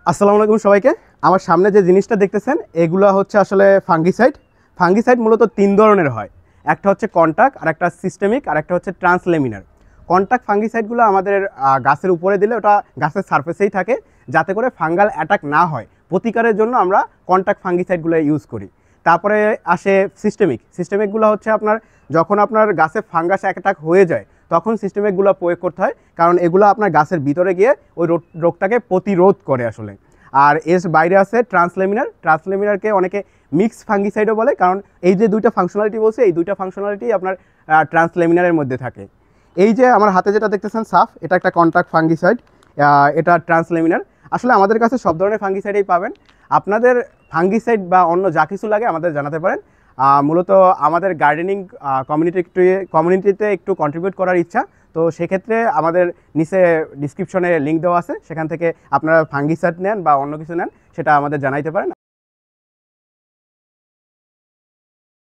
আসসালামু আলাইকুম সবাইকে। আমার সামনে যে জিনিসটা দেখতেছেন এগুলো হচ্ছে আসলে ফাঙ্গিসাইড। ফাঙ্গিসাইড মূলত তিন ধরনের হয়, একটা হচ্ছে কন্টাক্ট, আর একটা সিস্টেমিক, আর একটা হচ্ছে ট্রান্সলেমিনার। কন্টাক্ট ফাঙ্গিসাইডগুলো আমাদের গাছের উপরে দিলে ওটা গাছের সারফেসেই থাকে, যাতে করে ফাঙ্গাল অ্যাটাক না হয়। প্রতিকারের জন্য আমরা কন্টাক্ট ফাঙ্গিসাইডগুলো ইউজ করি। তারপরে আসে সিস্টেমিকগুলো হচ্ছে যখন আপনার গাছে ফাঙ্গাস অ্যাটাক হয়ে যায় তখন সিস্টেমিকগুলো প্রয়োগ করতে হয়, কারণ এগুলো আপনার গাছের ভিতরে গিয়ে ওই রোগটাকে প্রতিরোধ করে আসলে। আর এর বাইরে আছে ট্রান্সলেমিনারকে অনেকে মিক্স ফাঙ্গিসাইডও বলে, কারণ এই যে দুইটা ফাংশনালিটি বলছে এই দুইটা ফাংশনালিটি আপনার ট্রান্সলেমিনারের মধ্যে থাকে। এই যে আমার হাতে যেটা দেখতেছেন সাফ, এটা একটা কন্টাক্ট ফাঙ্গিসাইড, এটা ট্রান্সলেমিনার। আসলে আমাদের কাছে সব ধরনের ফাঙ্গিসাইডই পাবেন। আপনাদের ফাঙ্গিসাইড বা অন্য যা কিছু লাগে আমাদের জানাতে পারেন। মূলত আমাদের গার্ডেনিং কমিউনিটিতে একটু কন্ট্রিবিউট করার ইচ্ছা, তো সেক্ষেত্রে আমাদের নিচে ডিসক্রিপশনে লিঙ্ক দেওয়া আছে, সেখান থেকে আপনারা ফাঙ্গিসাইড নেন বা অন্য কিছু নেন সেটা আমাদের জানাইতে পারেন।